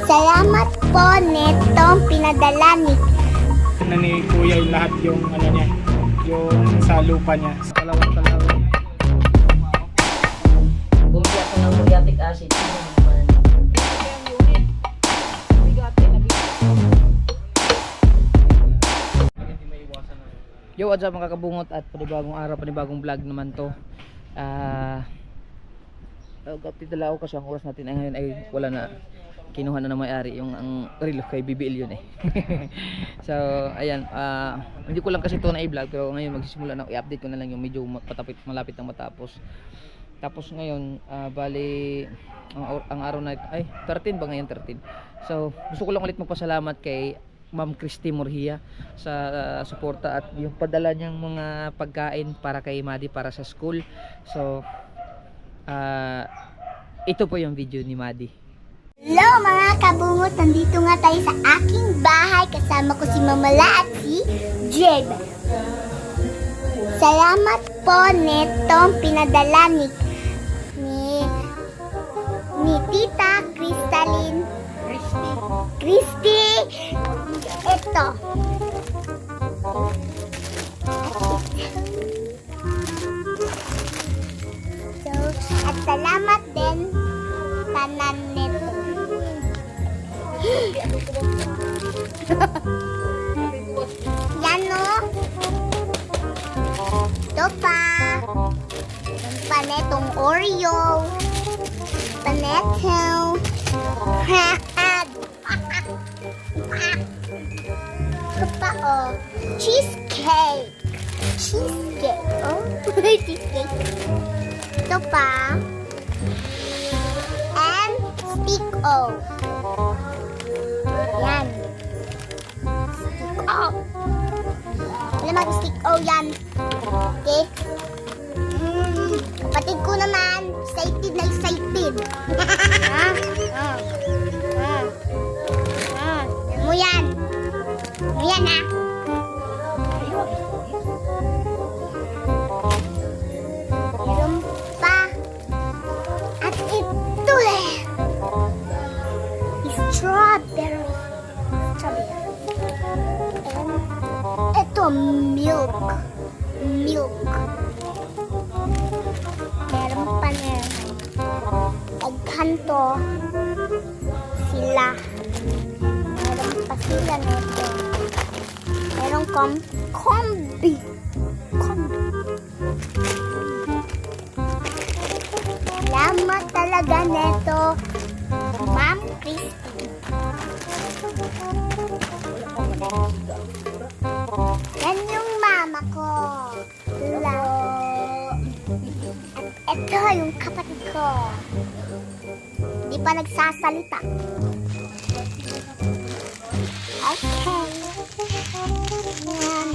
Salamat po netong pinadala ni Na ni Kuya yung lahat yung ano niya, yung sa lupa niya. Sa kalawang talaga. Bumili ako ng muriatic acid. Yo, what's up mga kabungot at panibagong araw, panibagong vlog naman to. Kapitala ako kasi ang oras natin ay ngayon ay wala na, kinuha na ng may-ari yung ang relo kay BBL yun eh. So ayan, hindi ko lang kasi ito na i-vlog, pero ngayon magsisimula na, i-update ko na lang yung medyo malapit na matapos. Tapos ngayon, bali ang araw na ay 13 ba ngayon, 13. So gusto ko lang ulit magpasalamat kay Ma'am Christy Murhia sa suporta at yung padala niyang mga pagkain para kay Madi para sa school. So ito po yung video ni Madi. Hello mga kabungot, nandito nga tayo sa aking bahay. Kasama ko si Mamala at si Jeb. Salamat po netong pinadala ni Tita Crystalline Christy. Ito. So, at salamat din tanan nito. Yan o. Ito pa. Yung panetong Oreo. Paneto. Ito pa o. Cheesecake. Cheesecake. Oh, cheesecake. Ito pa. And stick-o. Yan. Stick-o. Wala mag-stick-o yan. Okay? Kapatid ko naman, excited na excited. Ha? Yan mo yan. Mo yan ha. Meron pa. At ito eh. Strawberry. And ito milk. Meron pa na. Pagkanto sila. Meron pa sila nito. Meron kombi. Salamat talaga neto, Ma'am Christy. Yan yung mama ko. Hello. At ito yung kapatid ko. Hindi pa nagsasalita. Okay. Yan.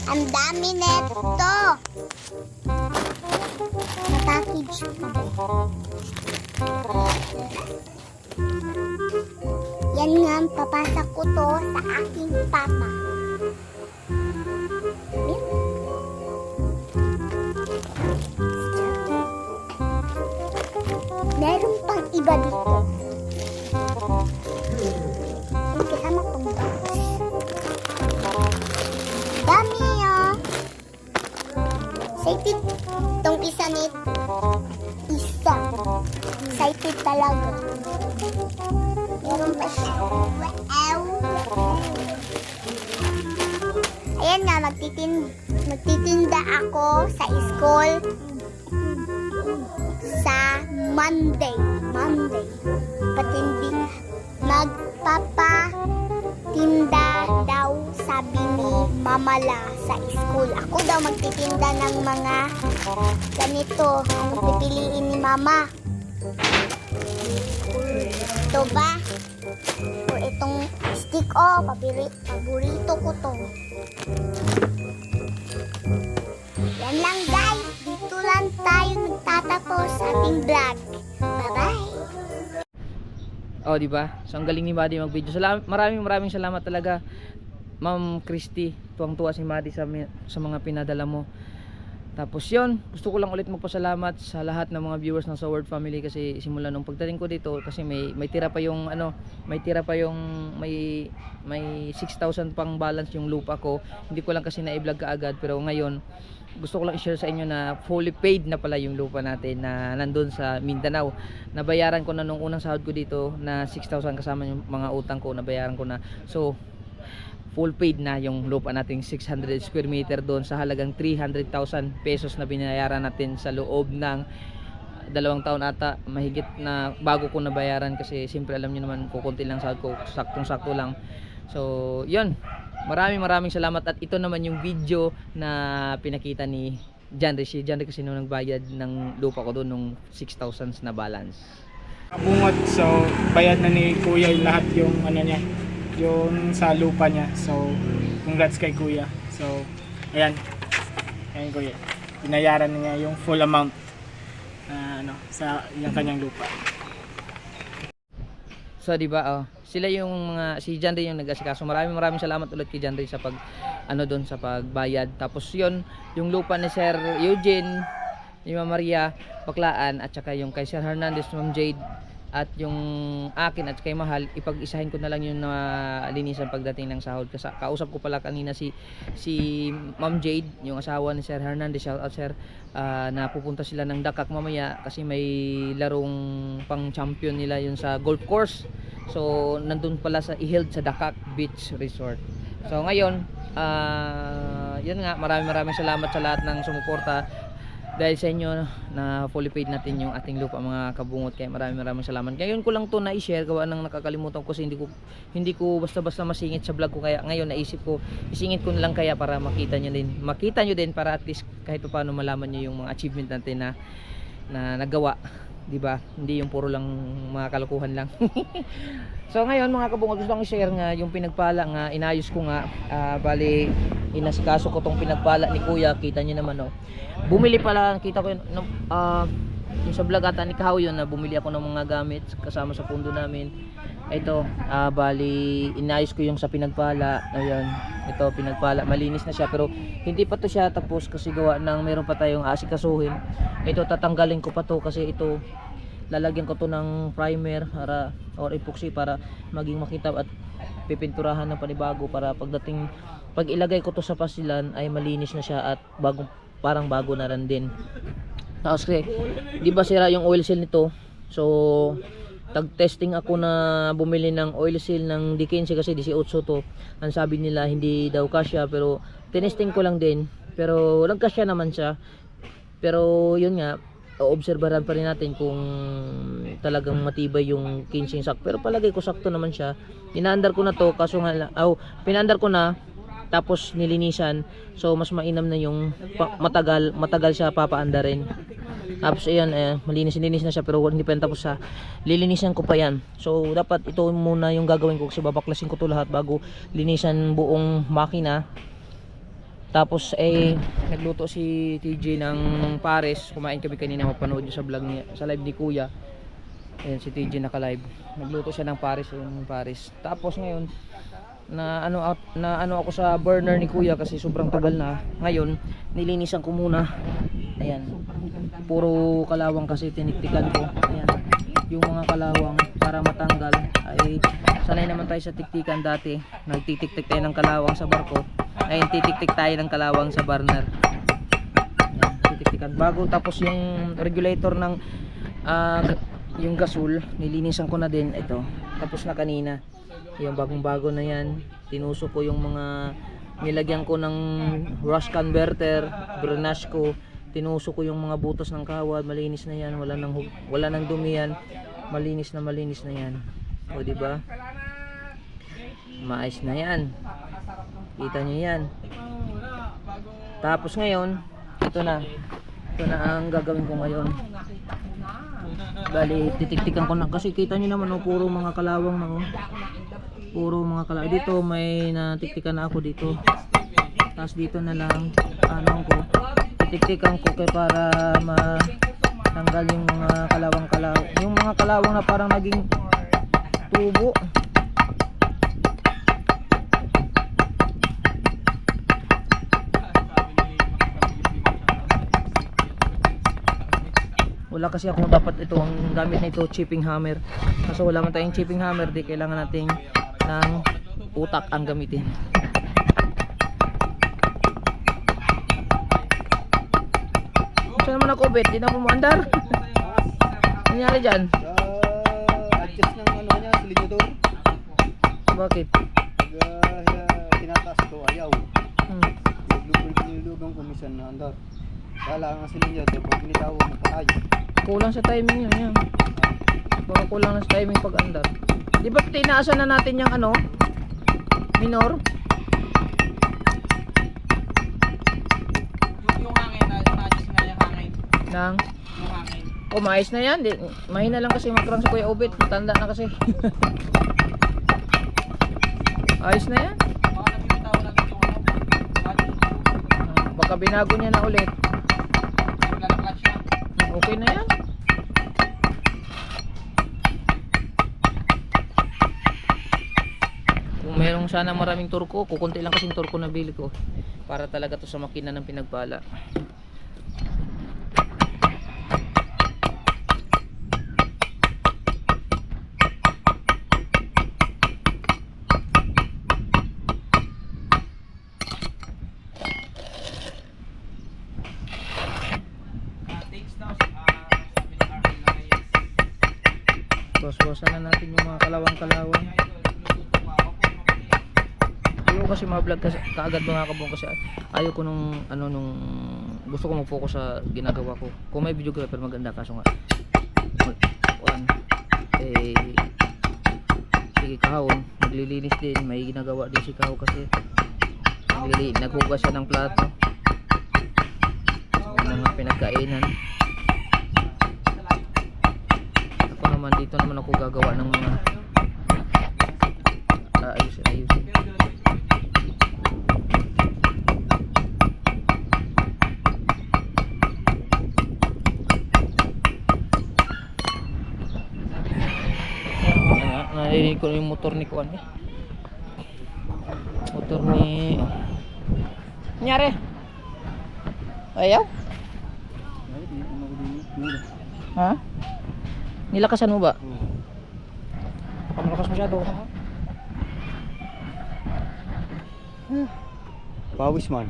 Ang dami neto. Package pa. Yan nga, papasa ko to sa aking papa. Yan. Meron pang iba dito. Yung kasama pang box. Dami ah. Excited tong isa nito. Excited talaga. Meron pa siya. Ayan nga, magtitinda ako sa school sa Monday. Magpapatinda daw, sabi ni Mamala sa school. Ako daw magtitinda ng mga ganito. Anong pipiliin ni Mama? Ito ba? O itong stick o, paborito ko to. Yan lang guys, dito lang tayo nagtatapos sa ating vlog. Bye-bye! Oh, di ba? So ang galing ni Madi mag-video. Maraming salamat talaga, Ma'am Christy. Tuwang-tuwa si Madi sa mga pinadala mo. Tapos yun, gusto ko lang ulit magpasalamat sa lahat ng mga viewers ng Soward Family kasi simula nung pagdating ko dito kasi may tira pa yung may 6,000 pang balance yung lupa ko. Hindi ko lang kasi na-vlog kaagad, pero ngayon gusto ko lang i-share sa inyo na fully paid na pala yung lupa natin na nandun sa Mindanao. Nabayaran ko na nung unang sahod ko dito na 6,000 kasama yung mga utang ko, nabayaran ko na. So full paid na yung lupa nating 600 square meter doon sa halagang 300,000 pesos na binayaran natin sa loob ng 2 taon ata, mahigit na bago ko nabayaran kasi siyempre alam niyo naman kukunti lang sahod ko, saktong-sakto lang. So yun, maraming salamat at ito naman yung video na pinakita ni Janry. Si Janry kasi nung nagbayad ng lupa ko doon nung 6,000 na balance. Kabungot, so bayad na ni Kuya yung lahat yung ano niya, yung sa lupa niya. So congrats kay Kuya. So ayan Kuya, binayaran niya yung full amount sa yung kanyang lupa. So di ba sila yung mga si Janry yung nag-asikaso. Maraming salamat ulit kay Janry sa doon sa pagbayad. Tapos yun, yung lupa ni Sir Eugene, ni Ma'am Maria Baklaan at saka yung kay Sir Hernandez, Ma'am Jade at yung akin at kay Mahal, ipag-isahin ko na lang yung linisan pagdating ng sahod. Kasi kausap ko pala kanina si Ma'am Jade, yung asawa ni Sir Hernandez. Shout out sir, na pupunta sila ng Dakak mamaya kasi may larong pang champion nila yun sa golf course. So nandun pala sa i-held sa Dakak Beach Resort. So ngayon yun nga, maraming salamat sa lahat ng sumuporta. Dahil sa inyo na fully paid natin yung ating lupa mga kabungot, kaya maraming salamat. Ngayon ko lang to na i-share, gawa ng nakakalimutan ko kasi hindi ko basta-basta masingit sa vlog ko, kaya ngayon naisip ko isingit ko na lang kaya para makita nyo din para at least kahit paano malaman nyo yung mga achievement natin na nagawa, di ba? Hindi yung puro lang mga kalokohan lang. So ngayon mga kabungot, gusto kong i-share nga yung pinagpala nga, inayos ko nga, bali inasikaso ko tong pinagpala ni Kuya. Kita nyo naman bumili pala, kita ko yung sa vlog ata ni Kahaw yun na bumili ako ng mga gamit kasama sa pundo namin. Ito bali inayos ko yung sa pinagpala. Ayan, ito pinagpala, malinis na siya pero hindi pa to siya tapos kasi gawa ng meron pa tayong asikasuhin. Ito tatanggalin ko pa to kasi ito lalagyan ko to ng primer para or epoxy para maging makita at pipinturahan ng panibago para pag ilagay ko to sa pasilan ay malinis na siya at parang bago na rin din. Tapos kasi di ba sira yung oil seal nito, so tag-testing ako na bumili ng oil seal ng D15 kasi 18 to. Ang sabi nila hindi daw kasya, pero tinesting ko lang din, pero nagkasya naman siya. Pero yun nga, obserbahan pa rin natin kung talagang matibay yung 15 sak, pero palagay ko sakto naman siya. Inaandar ko na to kaso nga pinaandar ko na tapos nilinisan, so mas mainam na yung matagal siya papaandarin. Tapos ayan, malinis na siya pero hindi pa yan tapos sa lilinisan ko pa yan. So dapat ito muna yung gagawin ko kasi babaklasin ko to lahat bago linisan buong makina. Tapos nagluto si TJ ng pares. Kumain kami kanina, mapanood nyo sa vlog niya, sa live ni Kuya. Ayan si TJ naka-live. Nagluto siya ng pares, Tapos ngayon na ano ako sa burner ni Kuya kasi sobrang tagal na. Ngayon nilinisan ko muna. Ayan, puro kalawang kasi tiniktikan ko. Ayan, yung mga kalawang para matanggal. Ay sanay naman tayo sa tiktikan dati. Nagtitiktik tayo ng kalawang sa barko. Ayun, titiktik tayo ng kalawang sa burner. Ayan, titiktikan bago. Tapos yung regulator ng yung gasol nilinisan ko na din. Ito tapos na kanina. Yung bagong bago na yan, tinusok ko yung mga nilagyan ko ng rust converter, brunash ko, tinusok ko yung mga butas ng kawad, malinis na yan, wala nang dumi yan, malinis na yan. O di ba? Maayos na yan. Kita nyo yan. Tapos ngayon, ito na ang gagawin ko ngayon. Bali, titiktikan ko na kasi kita nyo naman puro mga kalawang puro mga kalawang. Dito may natiktikan na ako dito. Tapos dito na lang titiktikan ko kay para matanggal yung mga kalawang na parang naging tubo. Wala kasi ako dapat ito ang gamit nito chipping hammer. Kaso wala man tayong chipping hammer, di kailangan nating ng utak ang gamitin. Saan naman ako bet? Di na po maandar. Ano nangyari dyan? Adjust ng ano niya, silinyador. Bakit? Tinataas to, ayaw. Nilulugang kumisan na andar. Kala nga silinyador, pag nitawag mo pa ayaw. Kulang sa timing yun yan. Baka kulang na sa timing pag andar. Di ba tinaasan na natin yung ano? Minor? Yung hangin, na-adjust nga yung hangin. Nang? Yung hangin. Oh, maayos na yan. Di, mahina lang kasi makrang sa Kuya Obet. Matanda na kasi. Ayos na yan. Baka nabibitaw na dito yung Baka binago niya na ulit. clutch siya. Okay na yan. Kung mayroong sana maraming turko, kukunti lang kasing turko na bili ko. Para talaga to sa makina ng pinagpala. Bos-bosan na natin yung mga kalawang-kalawang. Ayaw kasi ma-vlog kasi kaagad mga kabong kasi ayaw ko nung ano nung gusto ko mag-focus sa ginagawa ko. Kung may videographer maganda kaso nga sige kahon naglilinis din, may ginagawa din si Kaho kasi naghugas siya ng plato ng mga pinagkainan. Ako naman dito naman ako gagawa ng mga ayusin. Narinig ko yung motor ni Kuan eh. Motor ni Nyari. Ayaw? Ha? Nilakasan mo ba? Baka malakas masyado. Pawis man.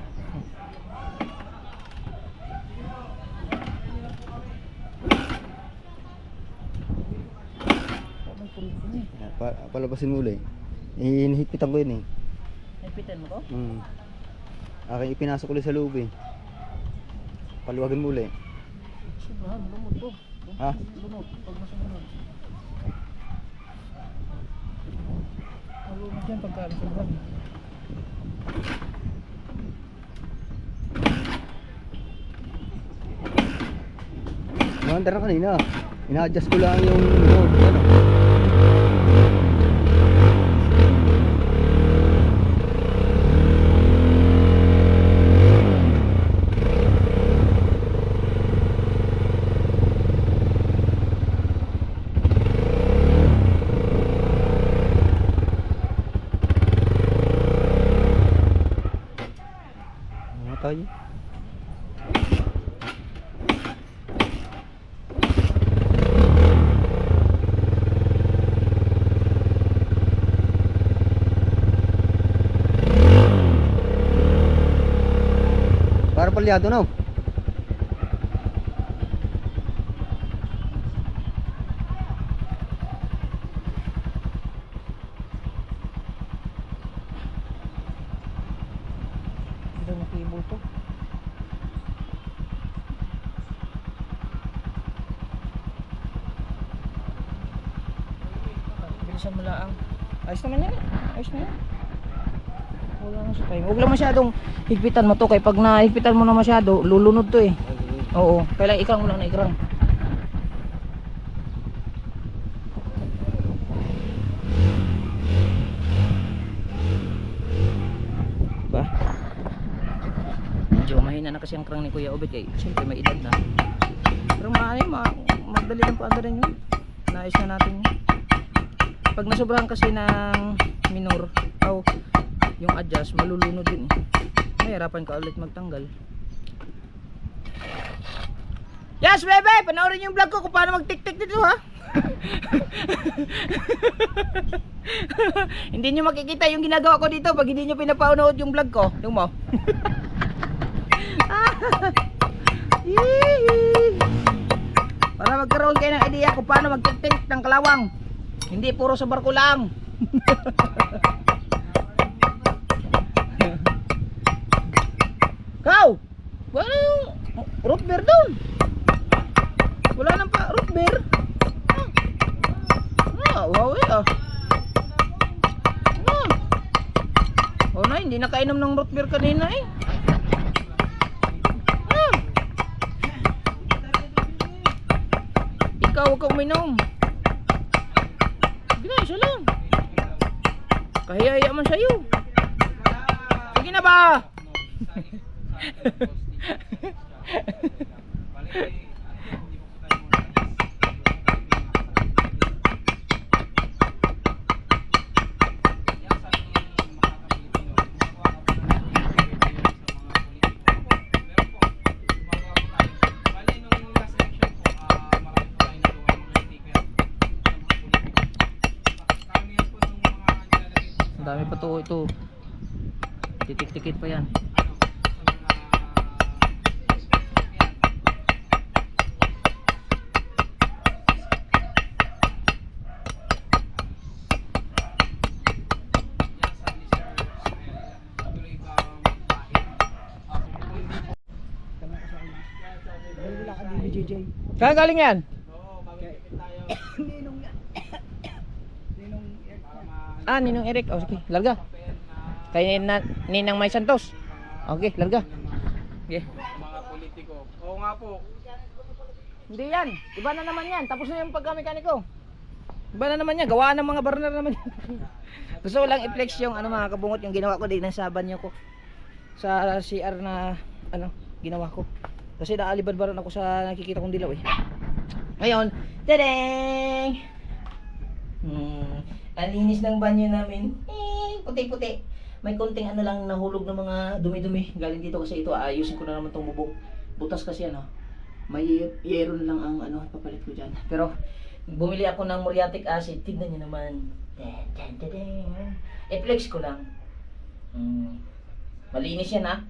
Palabasin mo ulit. Hinihigpitan ko yun eh. Napitan mo ko? Aking ipinasok ulit sa loob eh. Paluwagin mo ulit. Sobrahan, lumot to. Ha? Lumot, pag masunod. Malumot yan pagka sobrahan. Mandar na kanina. Ina-adjust ko lang yung ano. Tayo. Para palyado na. Ito na cable to. Bilisan mo lang. Ayos naman yan. Ayos na yan. Wala na sa time. Huwag lang masyadong higpitan mo to. Kaya pag nahigpitan mo na masyado, lulunod to eh. Oo. Kailangan ikrang mo lang na ikrang. Ba? Medyo mahina na kasi ang krang ni Kuya Obet kaya siyempre may edad na. Pero magdali lang po anda rin yun. Naayos na natin yun. Pag nasobrahan kasi ng minor o yung adjust, malulunod din eh. Mahirapan ka ulit magtanggal. Yes, bebe! Panoorin yung vlog ko kung paano mag-tik-tik dito, ha? Hindi nyo makikita yung ginagawa ko dito pag hindi nyo pinapanood yung vlog ko. Tingnan mo. Para magkaroon kayo ng idea kung paano mag-tik-tik ng kalawang. Hindi puro sa barko lang. Kau! Wala yung root beer doon. Wala nang pa root beer. Wow eh ah. Oh na, hindi nakainom ng root beer kanina eh. Ikaw huwag kang uminom. Sige na, isa lang. Kahiya-hiya man sa'yo. Sige na ba? Ang dami pa to ito. Titik-tikit pa yan. Saan galing yan? Ninong Eric. Oh, sige, larga. Kay Ninang May Santos. Okay, larga. Okay. Mga politiko. Oo nga po. Hindi yan. Iba na naman yan. Tapos na yung pagkamekaniko. Iba na naman yan. Gawaan ng mga burner naman yan. Gusto ko lang i-flex yung mga kabungot yung ginawa ko din ng saban niyo ko. Sa CR na ginawa ko. Kasi naalibad-baran ako sa nakikita kong dilaw eh. Ngayon, tadang! Ang linis ng banyo namin. Puti-puti. May konting lang nahulog ng mga dumi-dumi. Galing dito kasi ito, ayusin ko na naman tong bubong. Butas kasi may yero na lang ang papalit ko dyan. Pero, bumili ako ng muriatic acid. Tignan nyo naman. I-flex ko lang. Malinis yan ha.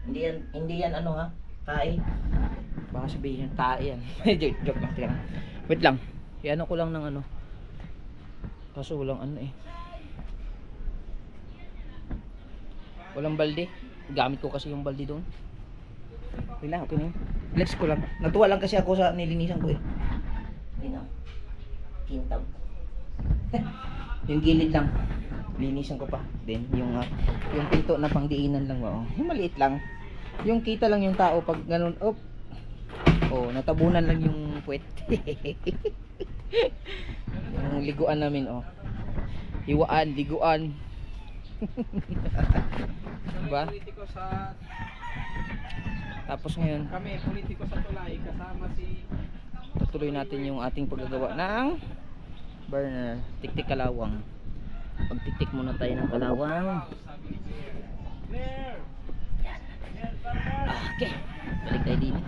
Hindi yan tae. Baka sabihin tae yan. Joke lang. Wait lang. I-ano ko lang ng kaso walang walang balde. Gamit ko kasi yung balde doon. Okay na yun. Flex ko lang. Natuwa lang kasi ako sa nilinisan ko eh. Kintab. Yung gilid lang. Linisan ko pa. Then yung pinto na pangdiinan lang. Yung maliit lang. Yung kita lang yung tao pag ganun. Natabunan lang yung puwet. Yung liguan namin hiwaan, liguan. Diba? Politiko sa Tapos ngayon kami politiko sa Tulay kasama si tutuloy natin yung ating paggagawa ng burner, tiktik kalawang. Pagtiktik muna tayo ng kalawang. Okay, balik tayo dito.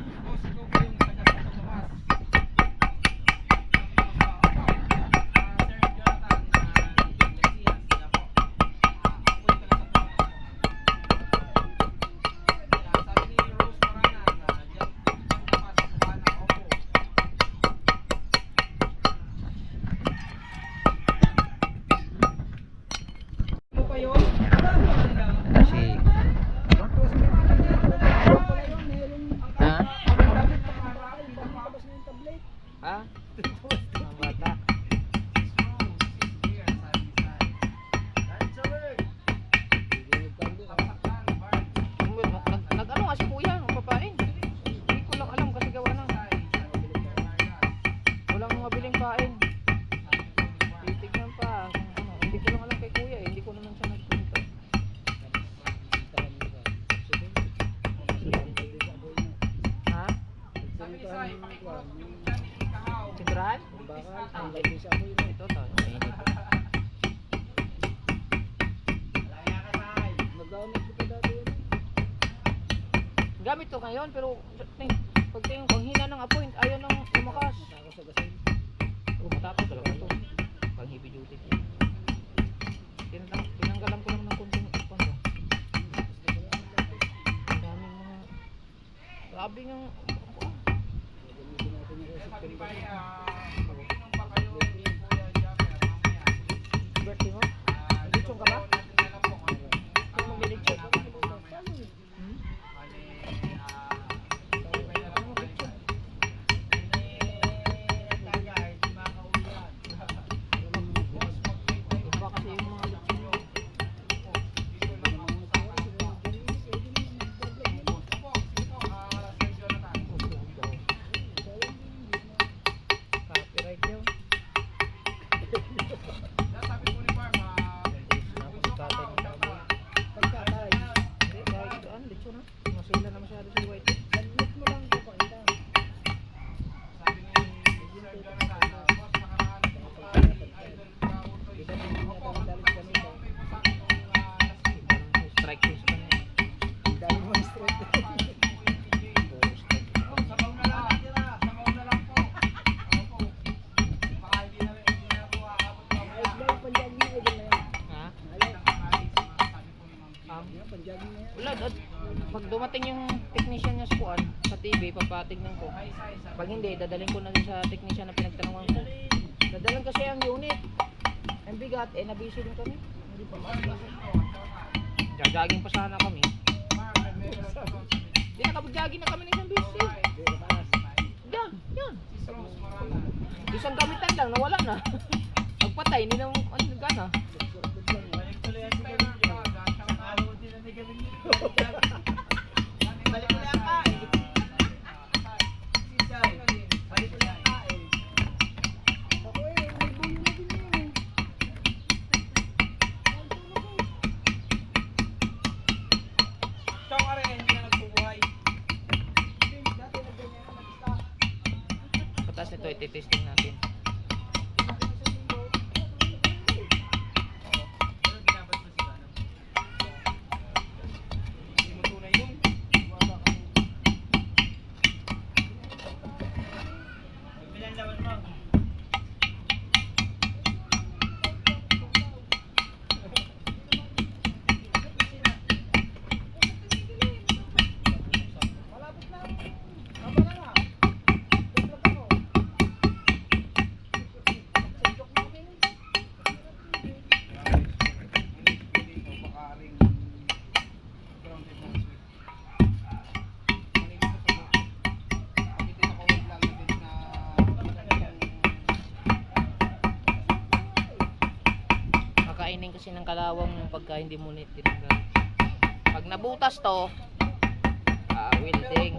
Gamit to ngayon pero Pagtingin ko, hina ng apoy, ayaw nang lumakas. Oh, matapos talaga ito. Pang heavy duty. Tinanggalan ko lang ng konting panda. Ang daming mga... Grabe nga... Birthday mo? Nag-lechon ka ba? Ano mag-lechon? Iba kasi yung mga lechon. Copyright yun. Masila na masyado si White. Strike fish pa na. Ha? Wala, pag dumating yung technician niya sa kuan, sa TV, papatignan ko. Pag hindi, dadalhin ko na din sa technician na pinagtanungan ko. Dadalan kasi ang unit. Ang bigat, nabisi din kami. Jagaging pa sana kami. Hindi, nakapag-jogging na kami ng isang bisi. Yan. Isang gamitan lang, nawala na. Pagpatay, hindi na gana. Patas nito, iti-testing natin. Kakainin kasi ng kalawang pagka hindi mo tinanggal. Pag nabutas to, wilting.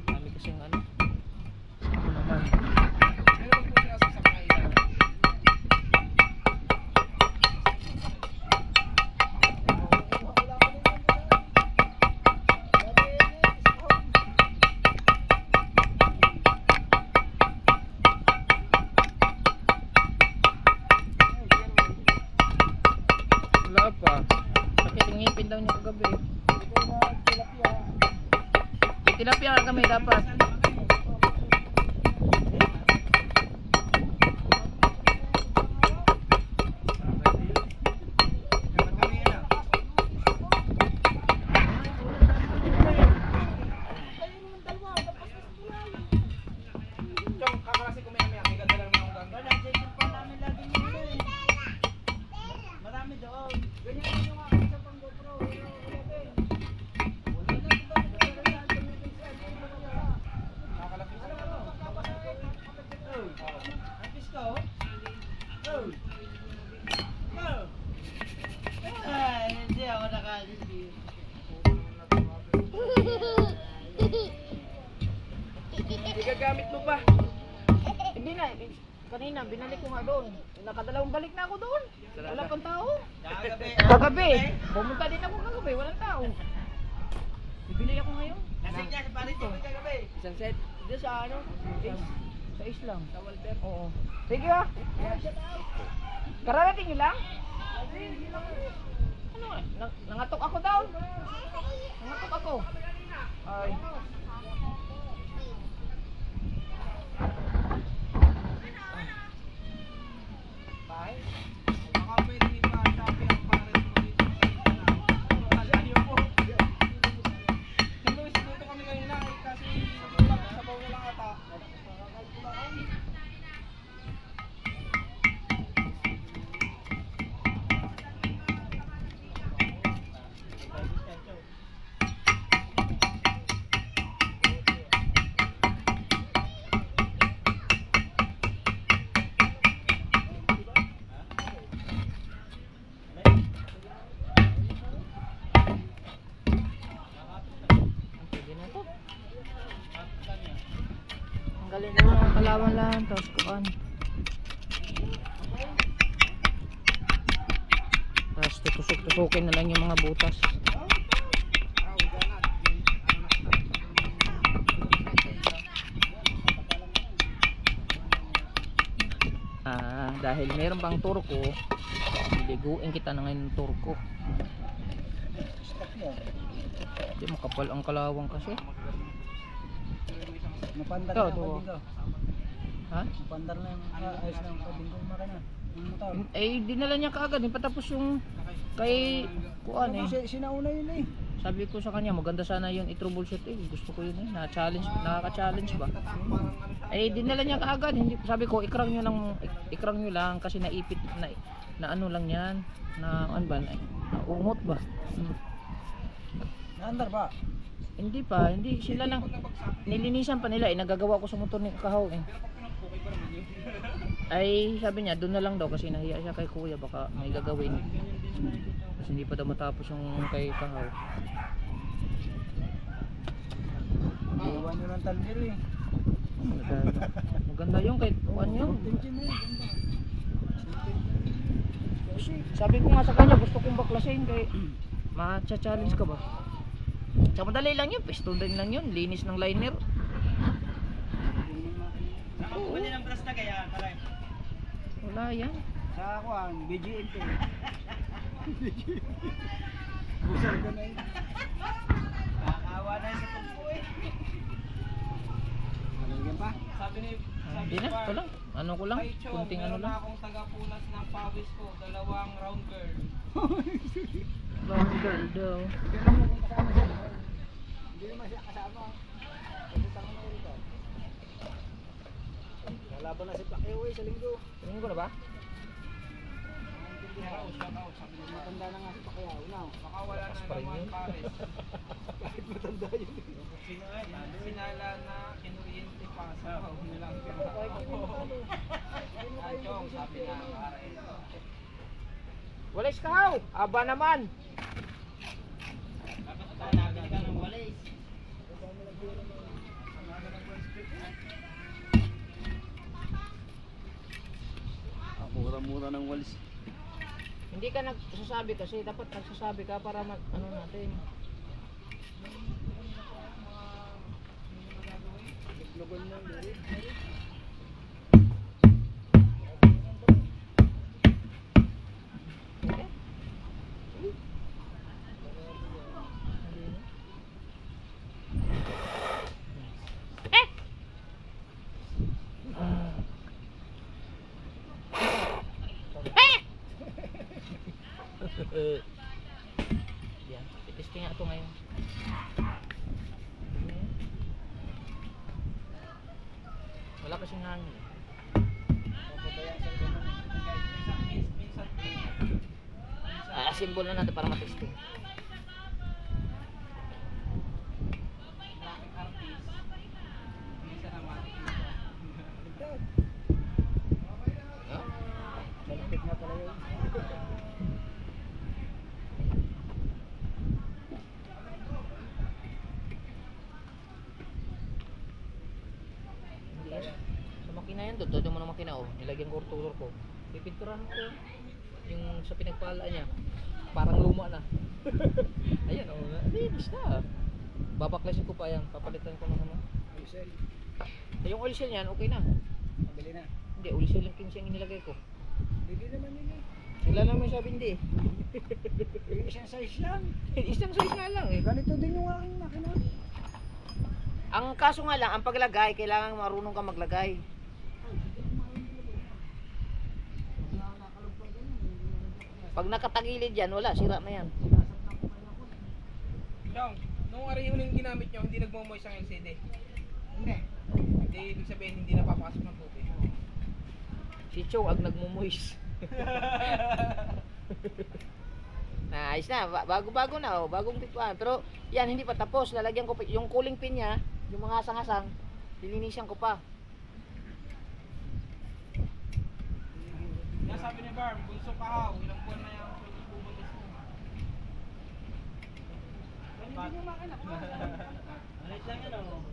Dami kasing ano. Ako naman. Wala pa. Sakit yung ngipin daw niya kagabi. Tilapia na kami dapat. Gagamit mo pa. Hindi na, kanina binalik ko nga doon. Nakadalawang balik na ako doon. Wala pang tao. Kagabi. Pumunta din ako kagabi, walang tao. Bibili ako ngayon. Nasig niya sa Paris kagabi. Isang set. Dito sa ano? Sa Islang. Sa Walter. Oo. Sige ah. Kararating nyo lang? Ano eh? Nangatok ako daw. Nangatok ako. Ay. Pwede na to. Ang galing na mga kalawan lang. Tapos kuan. Tapos tutusok-tusukin na lang yung mga butas. Dahil meron pang turko, liliguin kita na ngayon ng turko. Hindi makapal ang kalawang kasi. Mapandar Ikaw, na to. yung pabinggo. Ha? Mapandar na yung ayos na yung pabinggo yung makina. Yung motor. Eh, dinala niya kaagad. Hindi pa tapos yung kay kuan eh. Sinauna yun eh. Sabi ko sa kanya, maganda sana yung i-troubleshoot eh. Gusto ko yun eh. Na-challenge, nakaka-challenge ba? Eh, dinala niya kaagad. Hindi, sabi ko, ikrang nyo lang kasi naipit na ano lang yan. Na ano ba? Naungot ba? Naandar ba? Hindi pa, hindi sila lang nilinisan pa nila eh. Nagagawa ko sa motor ni Kahaw eh. Ay, sabi niya, doon na lang daw kasi nahiya siya kay kuya, baka may gagawin. Kasi hindi pa daw matapos yung kay Kahaw. Iwan nyo ng talbiro eh. Maganda yung kay kuan yun. Tension na yun. Sabi ko nga sa kanya, gusto kong baklasin kay ma-challenge ka ba? Sa madali lang yun, piston din lang yun, linis ng liner. Oo. Pwede ng brush na kaya, taray. Wala yan. Sa kuhan, BGM to. Busar ka na yun. Kakawa na sa tumpo eh. Malagyan pa? Sabi ni Hindi na, ito lang. Ano ko lang, Chong, kunting ano meron lang. na akong tagapunas ng pawis ko, 2 round girl. Long girl daw. Hindi naman siya kasama. Kasi tanga na rito. Lalaban na si Pacquiao eh sa linggo. Tingin ko na ba? Shout out, sabi ni Mark. Matanda na nga si Pacquiao na. Baka wala na pa rin naman yun. pares. Kahit matanda yun. Sinala na kinuryente pa sa nilang pira. Chong, sabi na pare. Walis Kahaw! Aba naman! Talaga ka ng walis. Mura-mura ng walis. Hindi ka nagsasabi kasi, dapat nagsasabi ka para ano natin. Logon mo yun. Yan, itisting nga ito ngayon. Wala kasing hangin. Simbol na natin para matesting. Traffic artist. Isa naman. Malapit nga pala yun. Hindi yan. Sa makina yan, doon mo ng makina oh. Nilagyan ko rotor ko. Pipinturahan ko yung sa pinagpala niya. Parang luma na. Ayan oh, linis na. Babaklasin ko pa yan. Papalitan ko na naman. Diesel. Yung oil seal niyan, okay na. Mabili na. Hindi, oil seal yung 15 ang inilagay ko. Hindi naman yun eh. Wala naman sabi hindi. Isang size yan. Isang size nga lang eh. Ganito din yung aking makina. Ang kaso nga lang, ang paglagay, kailangan marunong ka maglagay. Pag nakatagilid yan, wala, sira na yan. Dong, nung araw yung ginamit nyo, hindi nagmamoist ang LCD. Hindi. Hindi, ibig sabihin, hindi napapasok ng tubig. Si Chong ang nagmumoist. Ayos na, bago-bago na oh, bagong pitwan. Pero yan, hindi pa tapos. Lalagyan ko pa, yung cooling pin niya, yung mga hasang-hasang, lilinisan ko pa. Yan sabi ni Barb, bunso pa haw, ilang buwan na yung bubuntis mo. Hindi nyo makina. Malit lang yan o.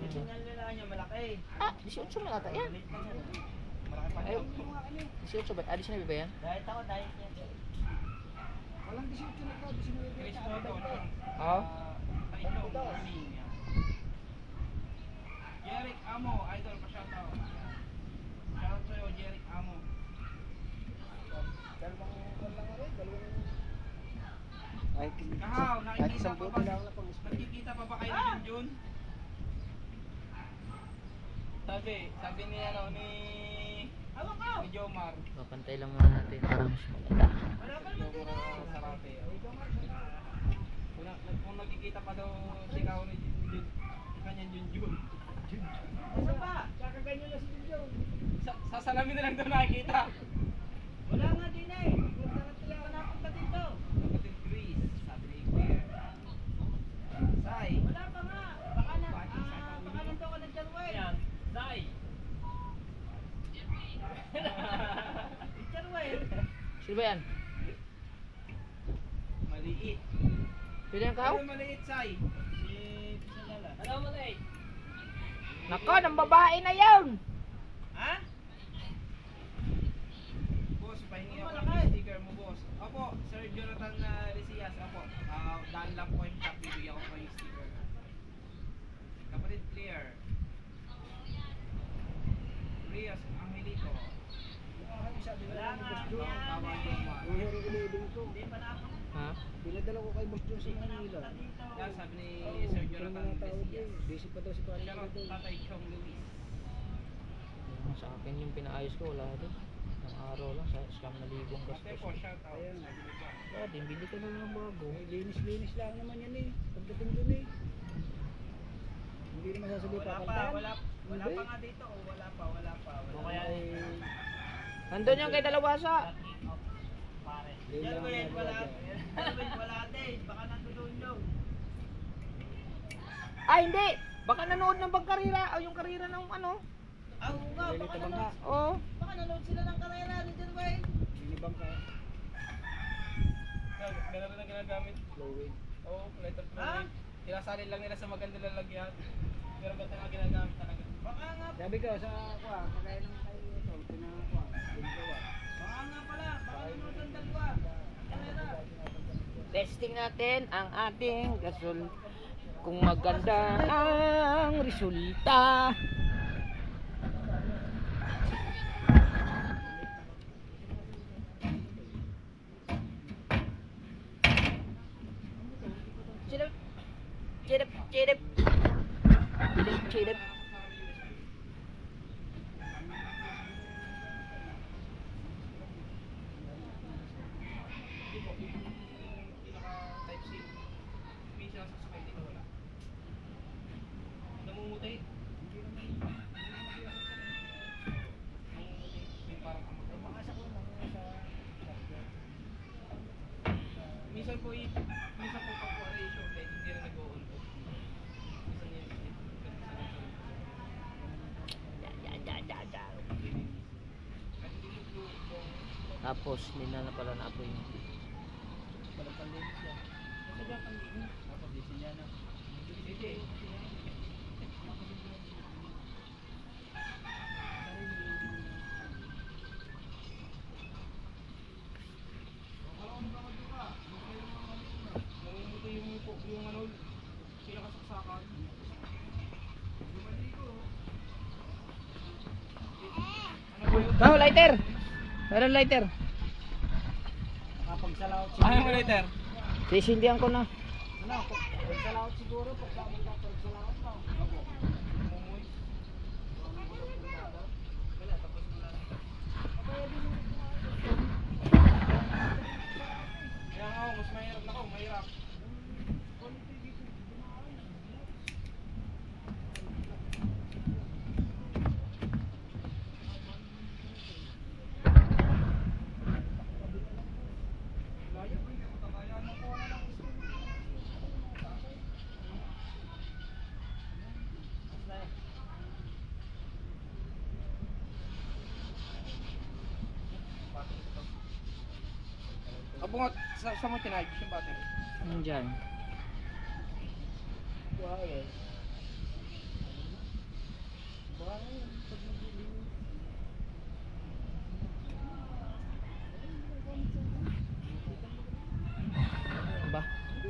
Sinyal nila niya malaki. Ah, 18 na ata yan. Malaki pa Ay, niya. 18 ba? Ah, 19 ba yan? Dahil ako, dahil niya. Walang 18 na ito, 19. Chris Moto. Oo. Taito, morning. Jeric Amo, idol pa shoutout. Shoutout sa'yo, Jeric Amo. Kahaw, nakikita pa ba? Nakikita pa ba kayo ni Junjun? Sabi ni ano ni Jomar. Papantay lang muna natin para mas maganda. Jomar Sarate. Kung nakikita pa daw si Kao ni kanyang Junjun. Ano ba? Kakaganyan na si Junjun. Sa salamin na lang daw nakikita. Wala nga din eh. Wala napunta dito. Kapatid Chris, sabi ni Iker. Sai. Wala pa nga. Baka nandito ka nagjalway. Yan. Sai. Nagjalway. Sino ba yan? Maliit. Sino yung kao? Ano maliit, Sai? Si Pisalala. Ano maliit? Nako, ng babae na yun! Ha? Boss, pahingi ako ng sticker mo, boss. Opo, Sir Jonathan Ricias. Opo, daan lang po yung shop. Bibigyan ko pa yung sticker. Kapatid Clear. Rias, Angelito. Wala nga. Tawa niyo Hindi pa na ako. Ha? Pinadala ko kay Boss John sa Manila. Yan, sabi ni Sir Jonathan Ricias. Busy pa daw si Pari. Shoutout Tatay Chong Luis. Sa akin yung pinaayos ko, wala din. Ang araw lang, sa scam na libong Ate gastos. po, shoutout. Sabi ni Bob. Kaya din, bili ka na ng bago. Linis-linis lang naman yan eh. Pagdating dun eh. Hindi naman sasabi Wala pa nga dito. Oh, wala pa. Kaya Nandun yung kay Dalawasa. Jalwin, wala din. Baka nandun yun. Ay, hindi! Baka nanood ng pagkarira, o yung karira ng ano. Oo nga, Oo. baka nanood sila ng karera ni Jalwin. Binibang ka. Meron rin na ginagamit. Flowing. Oo, letter flowing. Sinasalin lang nila sa maganda lalagyan. Pero ba't nga ginagamit talaga? Baka nga, Sabi ko sa kuha, pagkain ng tayo ito, pinakuha. baka nga pala. Baka nanood ng dalawa. Karera. Testing natin ang ating gasol. Kung maganda ang resulta. Chirip. Chirip, chirip. Chirip, chirip. Type C. May siya sa sakay dito wala. Namumuti. Hindi naman. Namumuti. May parang kamatay. Makasa ko lang sa minsan po pag-ratio kahit hindi rin nag-o-on po. Minsan yun. Tapos, hindi na pala na-apoy mo. Parang panlinis yan. Kasi dyan panlinis. Pag-disin yan na. Sige. Namumuti yung ano, pinakasaksakan. Oh, lighter! Meron lighter. Salaot Ayaw mo later. Sisindihan ko na. Ano, salaot siguro pagka salaot pa. Kaya nga, mas mahirap na ako, mahirap. Abungot, sa mo tinayos yung battery. Nandiyan. Ba,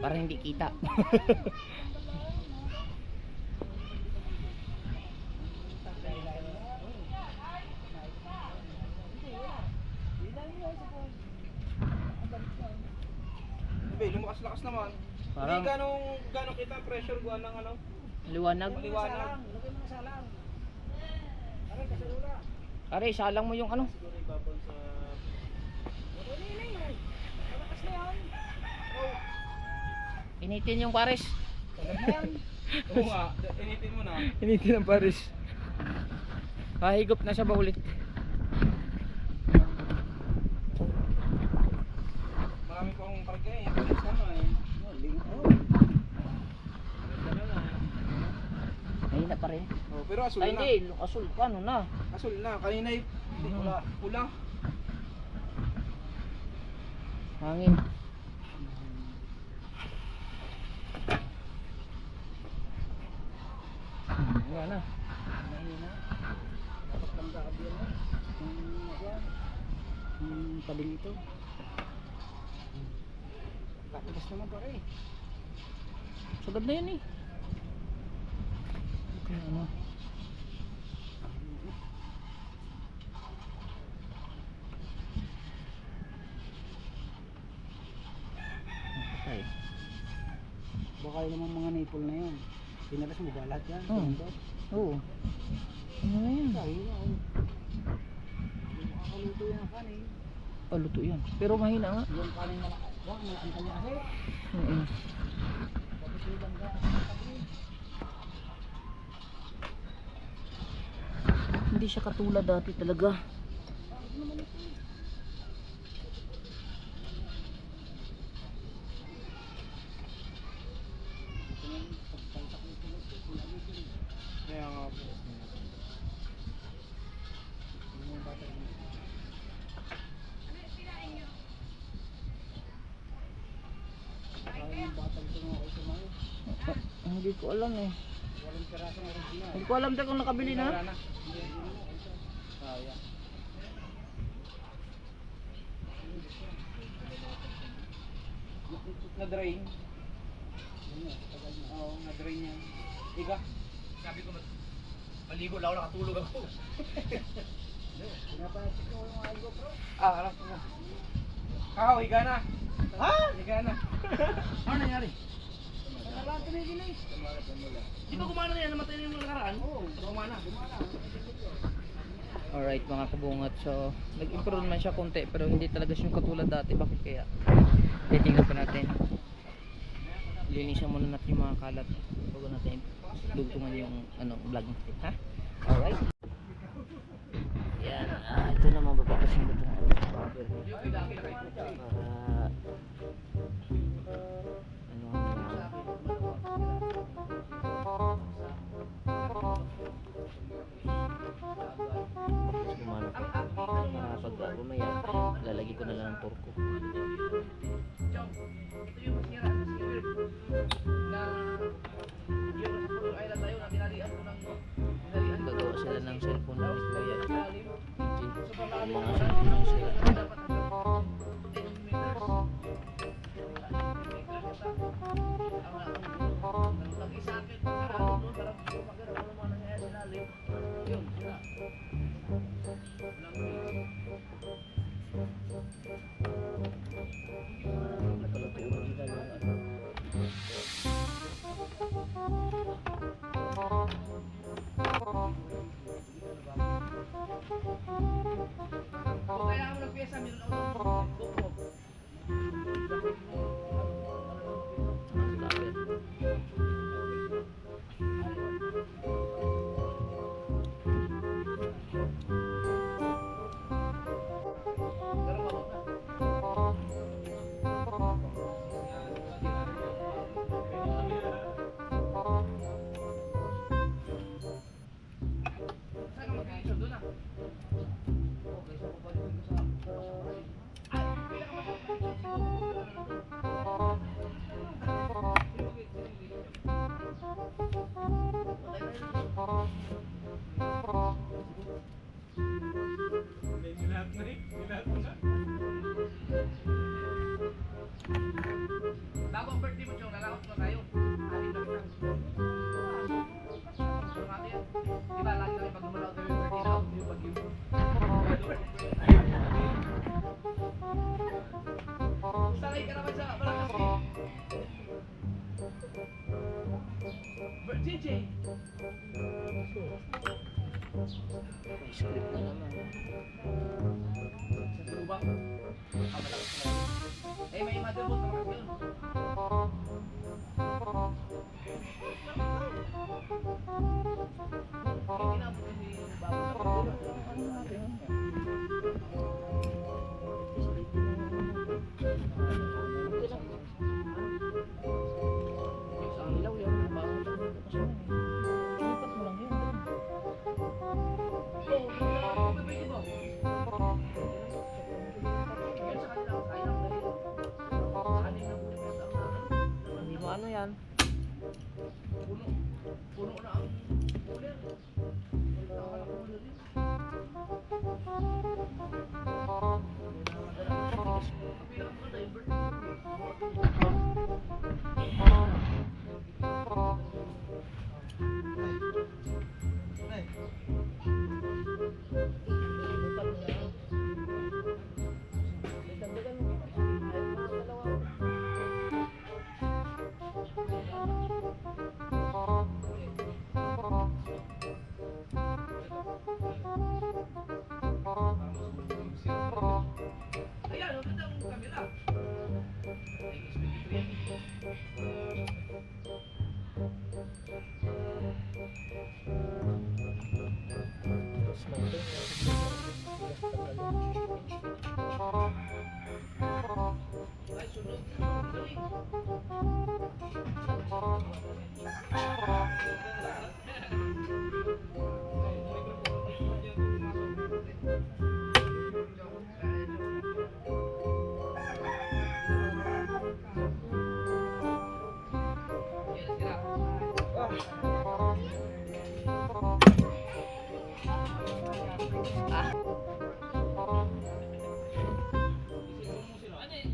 parang hindi kita. Sabi, lumakas-lakas naman. Parang- Hindi ganong kita ang pressure guwan ng ano. Liwanag. Maliwanag. Lagay mo na salang. Aray, kasalula. Aray, salang mo yung ano. Siguro ibabaw sa... Malakas na yan. Initin yung pares. Oo nga, initin mo na. Initin ang pares. Hahigop na siya ba ulit? Marami pa akong karga eh. Palis na nga eh. Mahina pa rin. Oh, pero asul Ay na. hindi, asul ka ano na. Asul na. Kanina eh. Hindi, pula. Pula. Hangin. Wala na. Mahina. Dapat lang gabi yan. Tabing ito. Katigas naman pare. Sagad na yun eh. Okay, ano? Okay. Baka yun naman mga nipple na yan. Pinalas mo ba lahat yan? Oo. Oo. Ano na yan? Ay, ay. Makakaluto yung kanin. Oh, luto yan. Pero mahina nga. Yung kanin na wag na ang kanya kasi. Tapos yung bangga sa tabi. Hindi siya katulad dati talaga. Kaya nga po. Hindi ko alam eh. Walang piraso ng original. Hindi ko alam tayo kung nakabili na. Wala na. Sayang. Na-drain. Oo, na-drain yan. Iga. Sabi ko, maligo lang ako, nakatulog ako. Pinapacheck ko yung algo bro. Alam ko na. Higa na. Ha? Higa na. Ano nangyari? Wala tumigil eh. Di ba gumana na yan? Namatay na yung mga nakaraan? Oo. Gumana. Alright mga kabungat. So nag-improve naman siya konti pero hindi talaga siya katulad dati. Bakit kaya? Titingnan pa natin. Linisan muna natin yung mga kalat bago natin dugtungan yung vlog natin. Ha? Alright. Yan. Ito na mga babakasin ko itong pag umaya lalagay ko na lang ng turko. Gagawa sila ng cellphone na yung mga cellphone ng sila. Lahat na eh. Lahat na. Bago ang birthday mo, Chong, lalakot na tayo. Aling na kita. Pero nga yan. Diba, lagi kami pag gumalaw tayo yung birthday na ako yung bagyo. Sanay ka naman sa malakas eh. JJ! Script na naman. Sa lubang. Malakas na. Eh, may motherboard na malakas yun. Hindi na po kasi yung bago na Yung sa ilaw yan, bago lang yung kasi yan. Ilipat mo lang yun. Oh, may ba? Yan sa kanila, kaya lang dahil. Anin na po yung Hindi mo ano yan. puno. Puno na ang cooler. Wala ko cooler din. Ang pinaka yung birthday. Ayan, ang ganda ang camera. Ay, SP3 yan. Ay, sunog. Galing.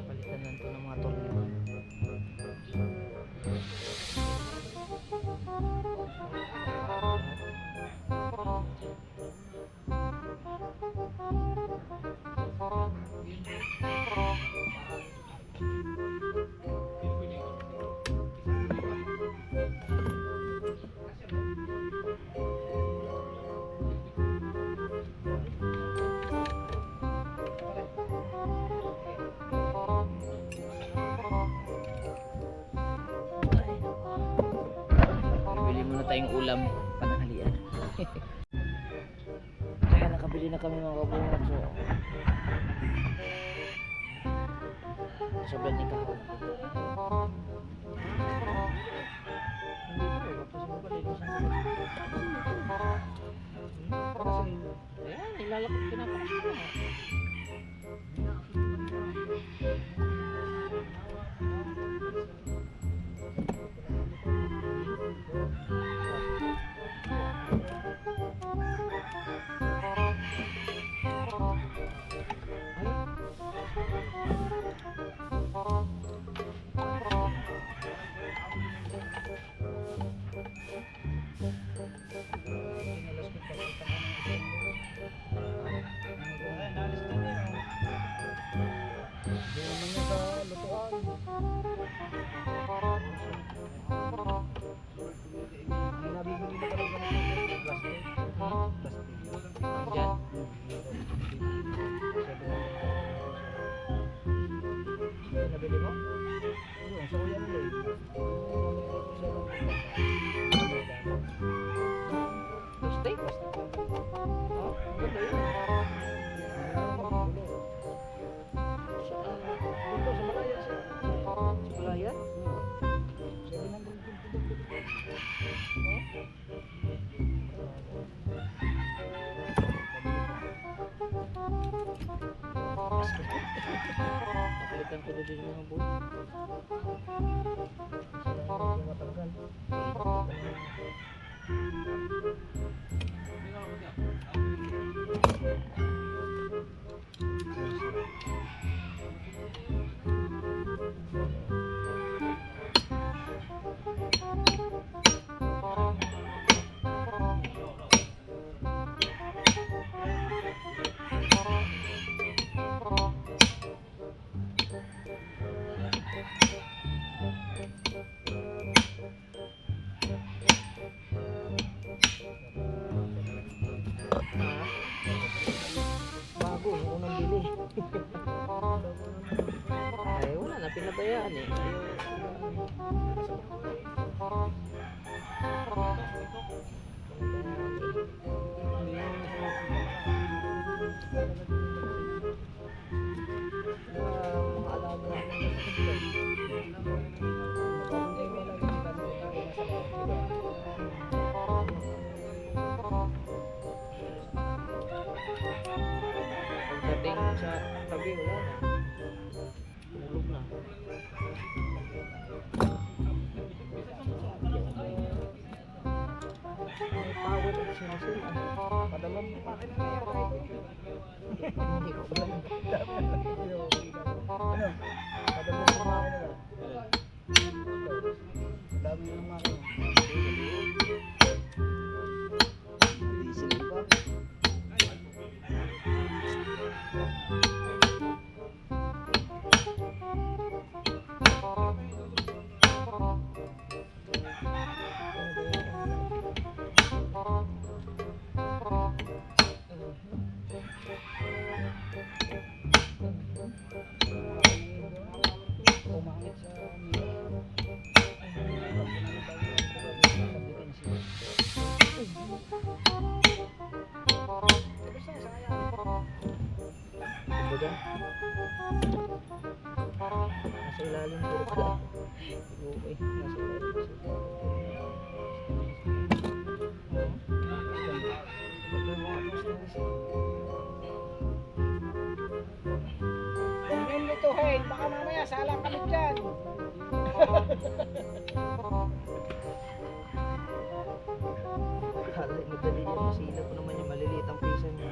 Palitan lang ito ng mga tornilyo. Bibili muna tayong ulam pananghalian. Kaya nakabili na kami mga kabungat. So sobrang ni kahon. Hindi pa rin. Kasi mo pala ilusan ko. Ayan, ilalakot ko na pa. Napalitan ko din yung mga buhay. Hindi matanggal. Bago, unang bili. Ay, wala na, pinabayaan eh. Pagdating sa tabi, wala na. Tulog na. May power at sila. Padalam mo pa kayo na yan kahit hindi ko alam. Ano? Padala mo mga na. Dami ng mga. Diesel pa. Umangit sa Kumbaga, nasa ilalim po ka. Okay, nasa ilalim. Kunin nito, hey, baka mamaya salang kami dyan. Akala madali yan, masila ko naman yung maliliit ang pisa niya.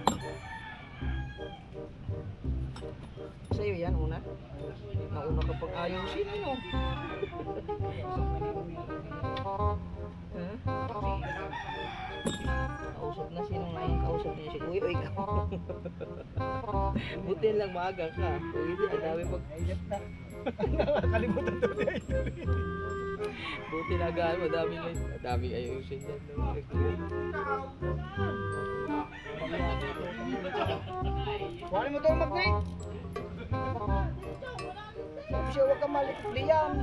Sa'yo yan, una? Nauna ka pag ayusin, ano? Huh? Kausap na sino ngayon? Kausap niya si Kuya o ikaw? Buti lang maaga ka. O hindi, ang dami pag... Kalimutan to niya ito. Buti na gaan mo, daming ayusin dyan. Kuhanin mo daw mag-night. Sabi siya, huwag kang malikot diyan.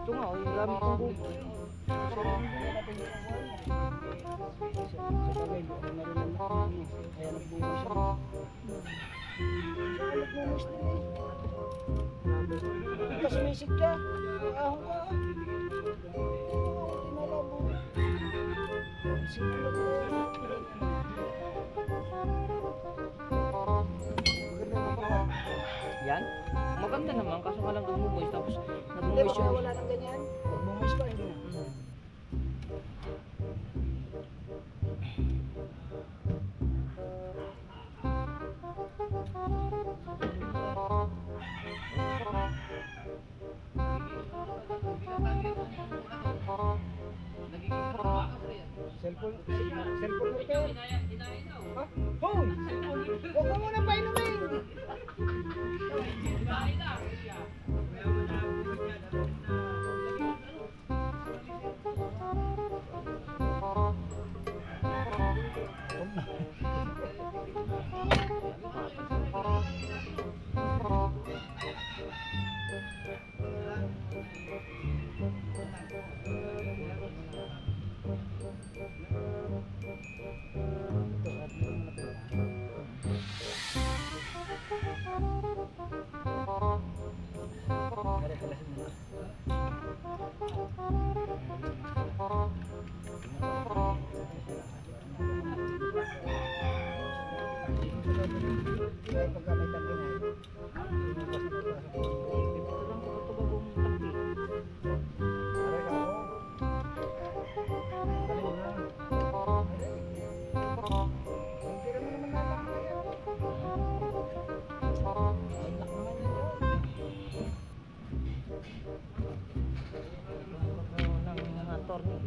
Ito nga, yung gamit kong buko. Sa bagay, doon na rin ang kaya nagbuhay siya. Siya nagmumus din eh. Tapos sumisik siya. Ahong ka. Tinalabo. Simple lang Yan? Maganda naman, kaso nga lang nagmumoist. Tapos Hindi, nagmumoist baka yung... wala nang ganyan. Nagmumus pa, hindi na. Cellphone repair. Ha? Hoy! Huwag mo muna painumin! Kaya pagka may tangke na,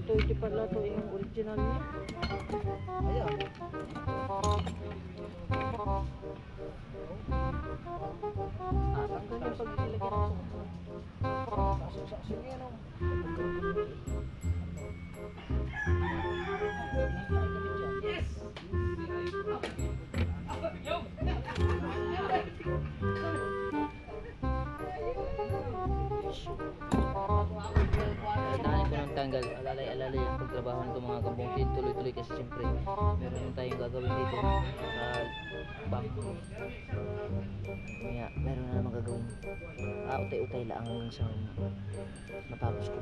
Ito yung pala to yung original niya. ayan. Tanggal yung pag ilagyan ng Saksaksin yan o. Kailangan ko ng tanggal, alalay-alalay ang pagtrabaho nito mga kambong tin, tuloy-tuloy kasi siyempre meron tayong gagawin dito sa bank. Kaya meron na naman gagawin. Utay-utay lang hanggang sa matapos ko.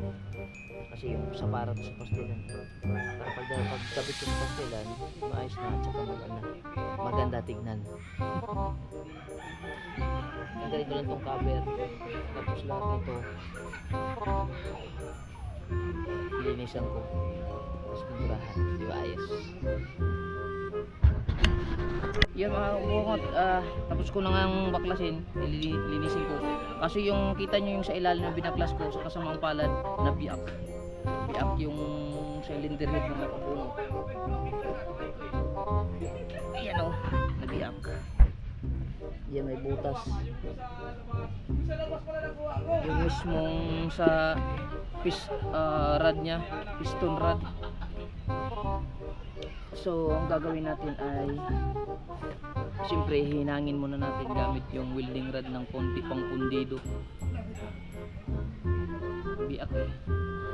Kasi yung sa para to sa pastelan, para pagkabit ko sa pastelan, maayos na at saka maganda tignan. Ganito lang tong cover, tapos lahat nito linisan ko, tapos pinturahan, di ba ayos? Yun mga bungot, tapos ko na nga baklasin, linisin ko. Kasi yung kita nyo yung sa ilalim ng binaklas ko sa kasamang palad na biak yung cylinder head ng makabungot. Ayan o, nabiak. Yan may butas. Yung mismong sa rod nya, piston rod. So ang gagawin natin ay siyempre hinangin muna natin gamit yung welding rod ng pang pundido. Biak eh.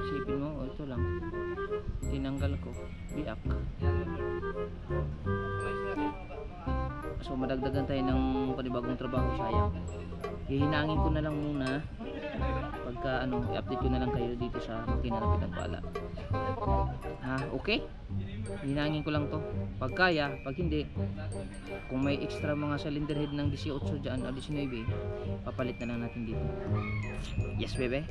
Isipin mo, ito lang. Tinanggal ko. Biak. So madagdagan tayo ng panibagong trabaho, sayang. Hihinangin ko na lang muna. Pagka i-update ko na lang kayo dito sa makina na pinagpala. Ha, okay? Hinangin ko lang to. Pag kaya, pag hindi, kung may extra mga cylinder head ng 18 dyan o 19, papalit na lang natin dito. Yes, bebe?